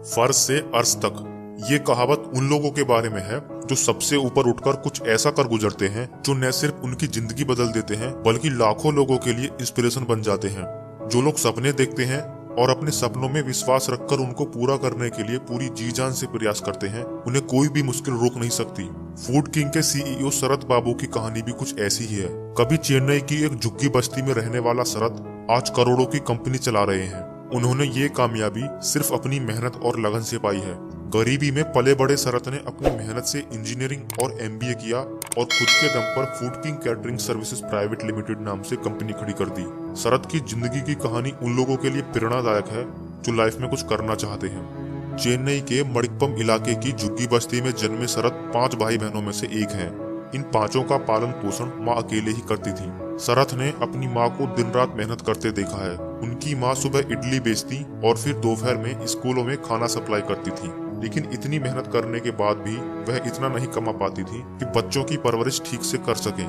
फर्श से अर्श तक, ये कहावत उन लोगों के बारे में है जो सबसे ऊपर उठकर कुछ ऐसा कर गुजरते हैं जो न सिर्फ उनकी जिंदगी बदल देते हैं बल्कि लाखों लोगों के लिए इंस्पिरेशन बन जाते हैं। जो लोग सपने देखते हैं और अपने सपनों में विश्वास रखकर उनको पूरा करने के लिए पूरी जी जान से प्रयास करते हैं, उन्हें कोई भी मुश्किल रोक नहीं सकती। फूड किंग के सीईओ शरत बाबू की कहानी भी कुछ ऐसी ही है। कभी चेन्नई की एक झुग्गी बस्ती में रहने वाला शरत आज करोड़ों की कंपनी चला रहे हैं। उन्होंने ये कामयाबी सिर्फ अपनी मेहनत और लगन से पाई है। गरीबी में पले बड़े शरत ने अपनी मेहनत से इंजीनियरिंग और एमबीए किया और खुद के दम पर food king catering services private limited नाम से कंपनी खड़ी कर दी। शरत की जिंदगी की कहानी उन लोगों के लिए प्रेरणादायक है जो लाइफ में कुछ करना चाहते हैं। चेन्नई के मड़िक्पम इलाके की झुग्गी बस्ती में जन्मे शरत 5 भाई बहनों में से एक है। इन पांचों का पालन पोषण माँ अकेले ही करती थी। शरत ने अपनी माँ को दिन रात मेहनत करते देखा है। उनकी माँ सुबह इडली बेचती और फिर दोपहर में स्कूलों में खाना सप्लाई करती थी, लेकिन इतनी मेहनत करने के बाद भी वह इतना नहीं कमा पाती थी कि बच्चों की परवरिश ठीक से कर सकें।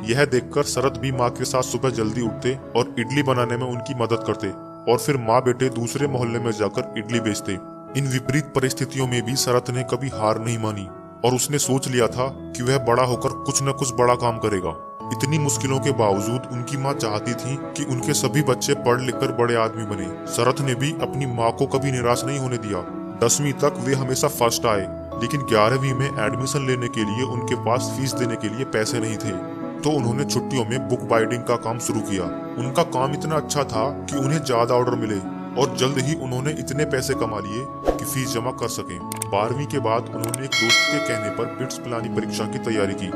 यह देखकर शरत भी माँ के साथ सुबह जल्दी उठते और इडली बनाने में उनकी मदद करते और फिर माँ बेटे दूसरे मोहल्ले में जाकर इडली बेचते। इन विपरीत परिस्थितियों में भी शरत ने कभी हार नहीं मानी और उसने सोच लिया था कि वह बड़ा होकर कुछ न कुछ बड़ा काम करेगा। इतनी मुश्किलों के बावजूद उनकी माँ चाहती थी कि उनके सभी बच्चे पढ़ लिख कर बड़े आदमी बने। शरत ने भी अपनी माँ को कभी निराश नहीं होने दिया। 10वीं तक वे हमेशा फर्स्ट आए, लेकिन 11वीं में एडमिशन लेने के लिए उनके पास फीस देने के लिए पैसे नहीं थे, तो उन्होंने छुट्टियों में बुक बाइंडिंग का काम शुरू किया। उनका काम इतना अच्छा था कि उन्हें ज्यादा ऑर्डर मिले और जल्द ही उन्होंने इतने पैसे कमा लिए कि फीस जमा कर सकें। 12वीं के बाद उन्होंने एक दोस्त के कहने पर बिट्स पिलानी परीक्षा की तैयारी की।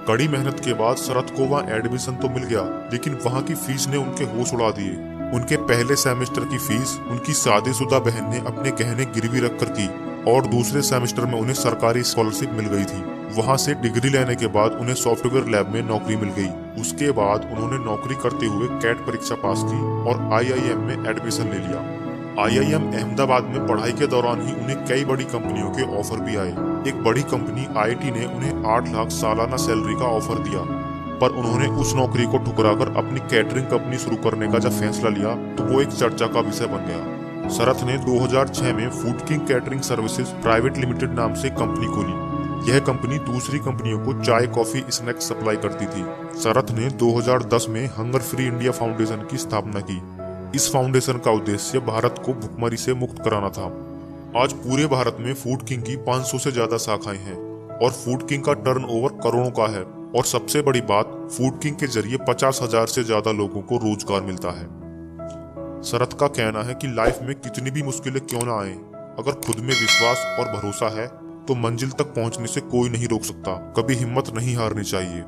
कड़ी मेहनत के बाद शरत को वहाँ एडमिशन तो मिल गया, लेकिन वहाँ की फीस ने उनके होश उड़ा दिए। उनके पहले सेमेस्टर की फीस उनकी शादीशुदा बहन ने अपने गहने गिरवी रखकर की और दूसरे सेमेस्टर में उन्हें सरकारी स्कॉलरशिप मिल गई थी। वहाँ से डिग्री लेने के बाद उन्हें सॉफ्टवेयर लैब में नौकरी मिल गई। उसके बाद उन्होंने नौकरी करते हुए कैट परीक्षा पास की और IIM में एडमिशन ले लिया। IIM अहमदाबाद में पढ़ाई के दौरान ही उन्हें कई बड़ी कंपनियों के ऑफर भी आए। एक बड़ी कंपनी IIT ने उन्हें 8 लाख सालाना सैलरी का ऑफर दिया, पर उन्होंने उस नौकरी को ठुकराकर अपनी कैटरिंग कंपनी शुरू करने का जब फैसला लिया तो वो एक चर्चा का विषय बन गया। शरत ने 2006 में food king catering services private limited नाम से कंपनी खोली। यह कंपनी दूसरी कंपनियों को चाय, कॉफी, स्नैक्स सप्लाई करती थी। शरत ने 2010 में हंगर फ्री इंडिया फाउंडेशन की स्थापना की। इस फाउंडेशन का उद्देश्य भारत को भुखमरी से मुक्त कराना था। आज पूरे भारत में फूड किंग की 500 से ज्यादा शाखाएं हैं और फूड किंग का टर्नओवर करोड़ों का है। और सबसे बड़ी बात, फूड किंग के जरिए 50,000 से ज्यादा लोगों को रोजगार मिलता है। शरत का कहना है कि लाइफ में कितनी भी मुश्किलें क्यों ना आए, अगर खुद में विश्वास और भरोसा है तो मंजिल तक पहुंचने से कोई नहीं रोक सकता। कभी हिम्मत नहीं हारनी चाहिए।